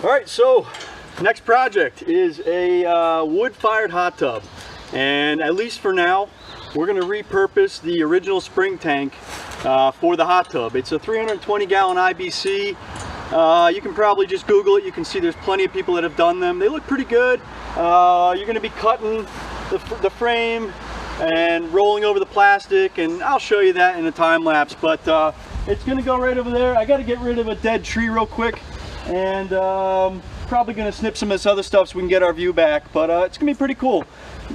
All right, so next project is a wood-fired hot tub, and at least for now we're going to repurpose the original spring tank for the hot tub. It's a 320-gallon IBC. You can probably just Google it. You can see there's plenty of people that have done them. They look pretty good. You're going to be cutting the frame and rolling over the plastic, and I'll show you that in a time lapse, but it's going to go right over there. I got to get rid of a dead tree real quick, and probably going to snip some of this other stuff so we can get our view back, but it's going to be pretty cool.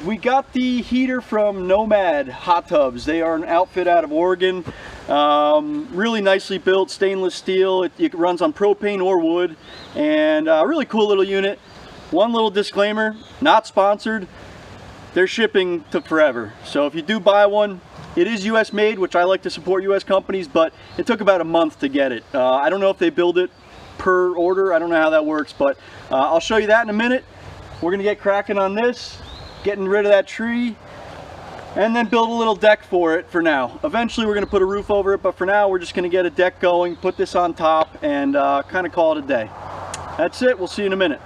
We got the heater from Nomad hot tubs. They are an outfit out of Oregon. Really nicely built, stainless steel. It runs on propane or wood, and a really cool little unit. One little disclaimer, not sponsored. They're shipping to forever, so if you do buy one, it is US made, which I like to support US companies, but it took about a month to get it. I don't know if they build it per order. I don't know how that works, but I'll show you that in a minute. We're gonna get cracking on this, getting rid of that tree, and then build a little deck for it for now. Eventually we're gonna put a roof over it, but for now we're just gonna get a deck going, put this on top, and kind of call it a day. That's it. We'll see you in a minute.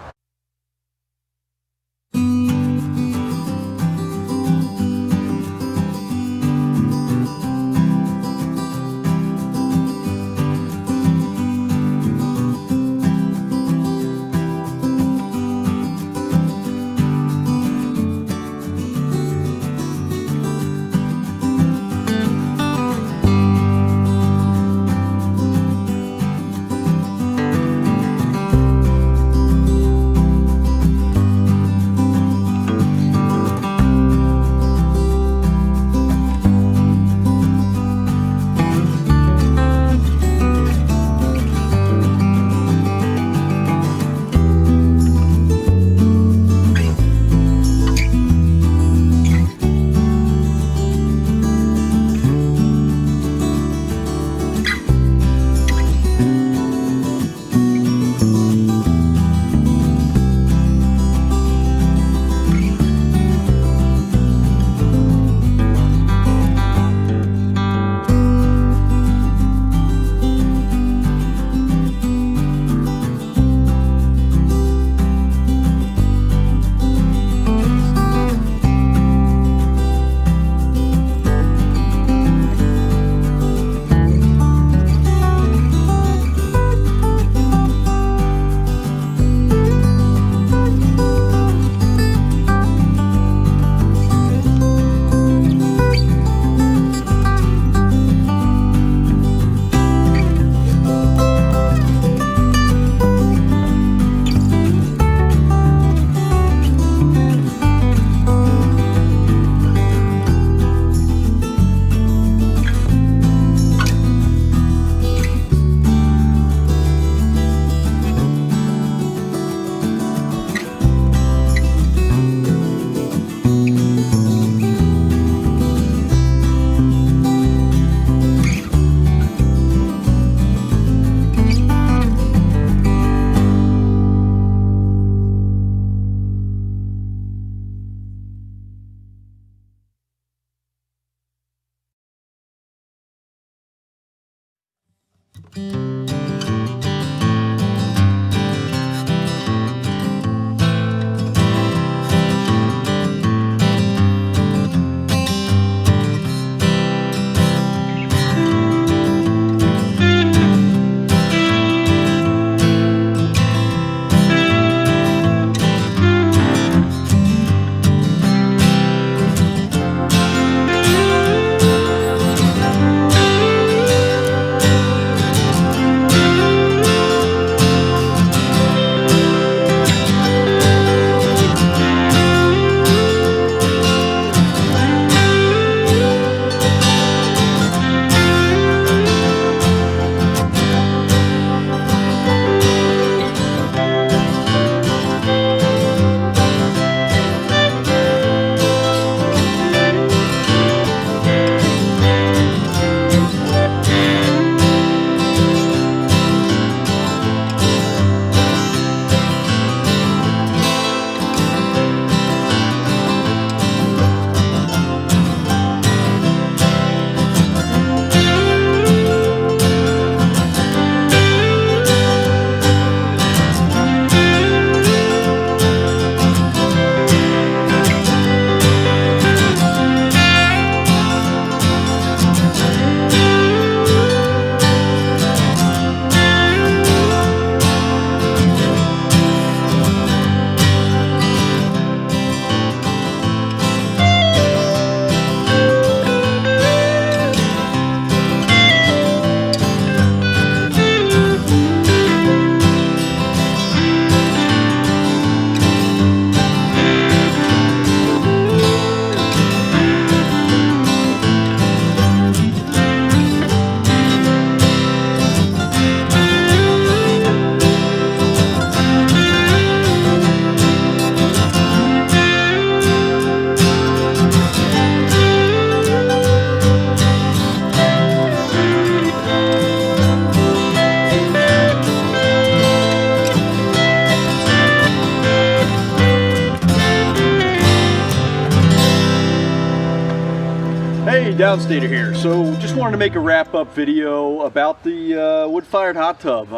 Downstater here. So just wanted to make a wrap-up video about the wood-fired hot tub.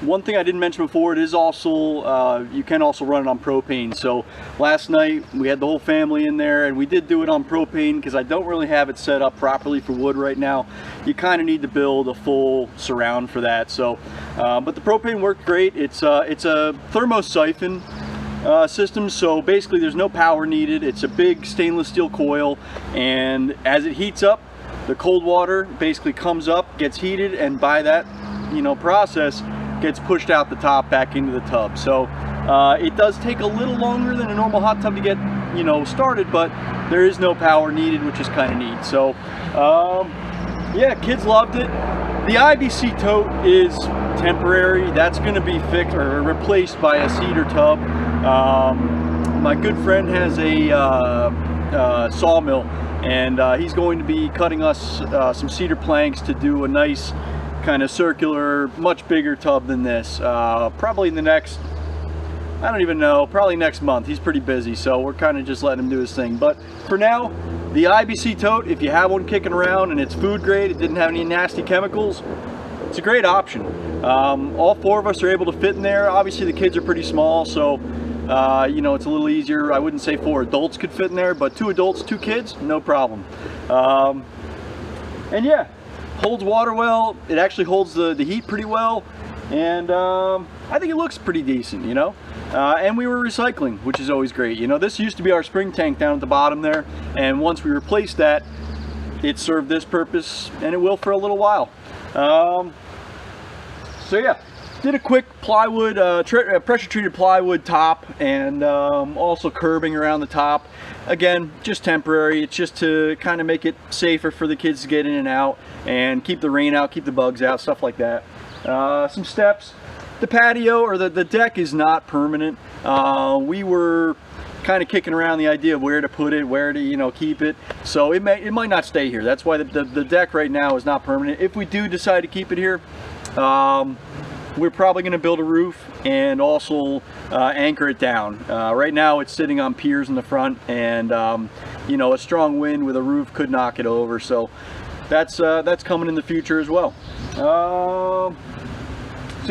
One thing I didn't mention before, it is also, you can also run it on propane. So last night we had the whole family in there, and we did do it on propane because I don't really have it set up properly for wood right now. You kind of need to build a full surround for that. So, but the propane worked great. It's a thermo siphon system, so basically there's no power needed. It's a big stainless steel coil, and as it heats up, the cold water basically comes up, gets heated, and by that process gets pushed out the top back into the tub. So it does take a little longer than a normal hot tub to get started, but there is no power needed, which is kind of neat. So yeah, kids loved it. The IBC Tote is temporary. That's going to be fixed or replaced by a cedar tub. My good friend has a sawmill, and he's going to be cutting us some cedar planks to do a nice kind of circular, much bigger tub than this. Probably in the next, I don't even know, probably next month. He's pretty busy, so we're kind of just letting him do his thing. But for now, the IBC Tote, if you have one kicking around and it's food grade, it didn't have any nasty chemicals, it's a great option. All four of us are able to fit in there. Obviously the kids are pretty small, so it's a little easier. I wouldn't say 4 adults could fit in there, but 2 adults, 2 kids, no problem. And yeah, holds water well. It actually holds the heat pretty well, and I think it looks pretty decent, and we were recycling, which is always great. This used to be our spring tank down at the bottom there, and once we replaced that, it served this purpose, and it will for a little while. So yeah, did a quick plywood, pressure treated plywood top, and also curbing around the top. Again, just temporary. It's just to kind of make it safer for the kids to get in and out and keep the rain out, keep the bugs out, stuff like that. Some steps. The patio or the deck is not permanent. We were kind of kicking around the idea of where to put it, where to keep it. So it might not stay here. That's why the deck right now is not permanent. If we do decide to keep it here, we're probably going to build a roof and also anchor it down. Right now it's sitting on piers in the front, and a strong wind with a roof could knock it over. So that's coming in the future as well. So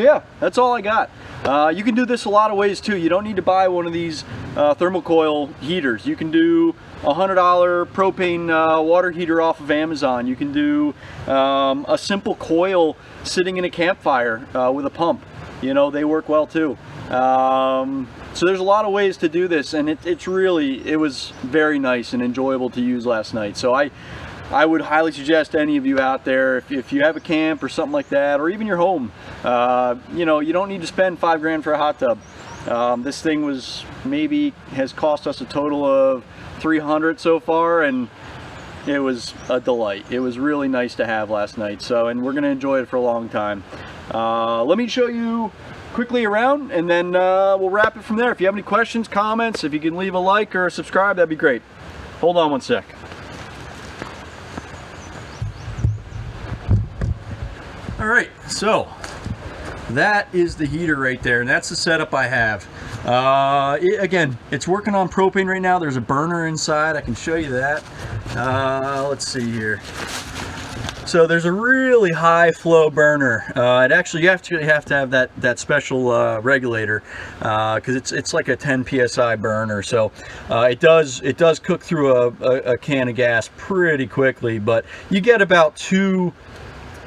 yeah, that's all I got. You can do this a lot of ways too. You don't need to buy one of these thermocoil heaters. You can do a $100 propane water heater off of Amazon. You can do a simple coil sitting in a campfire with a pump. They work well too. So there's a lot of ways to do this, and it was very nice and enjoyable to use last night. So I would highly suggest any of you out there, if you have a camp or something like that, or even your home, you don't need to spend $5 grand for a hot tub. This thing has cost us a total of $300 so far, and it was a delight. It was really nice to have last night. So, and we're going to enjoy it for a long time. Let me show you quickly around, and then we'll wrap it from there. If you have any questions, comments, if you can leave a like or a subscribe, that'd be great. Hold on one sec. All right, so that is the heater right there, and that's the setup I have. Again, it's working on propane right now. There's a burner inside. I can show you that. Let's see here. So there's a really high flow burner. You have to have that special regulator because it's like a 10 psi burner. So it does cook through a can of gas pretty quickly, but you get about 2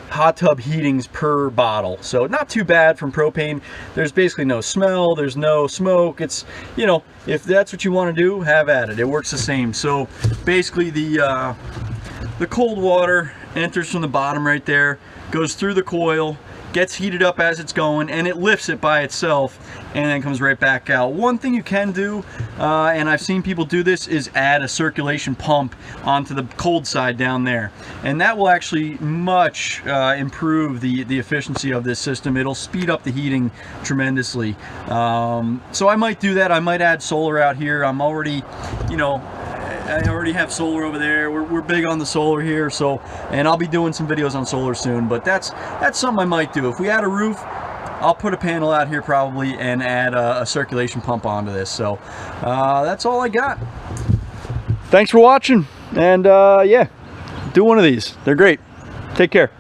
hot tub heatings per bottle, so not too bad from propane. There's basically no smell, there's no smoke. It's, if that's what you want to do, have at it. It works the same. So basically the cold water enters from the bottom right there, goes through the coil, gets heated up as it's going, and it lifts it by itself and then comes right back out. One thing you can do, and I've seen people do this, is add a circulation pump onto the cold side down there, and that will actually much improve the efficiency of this system. It'll speed up the heating tremendously. So I might do that. I might add solar out here. I'm already, I already have solar over there. We're big on the solar here, so, and I'll be doing some videos on solar soon, but that's something I might do. If we add a roof, I'll put a panel out here probably and add a circulation pump onto this. So that's all I got. Thanks for watching, and yeah, do one of these. They're great. Take care.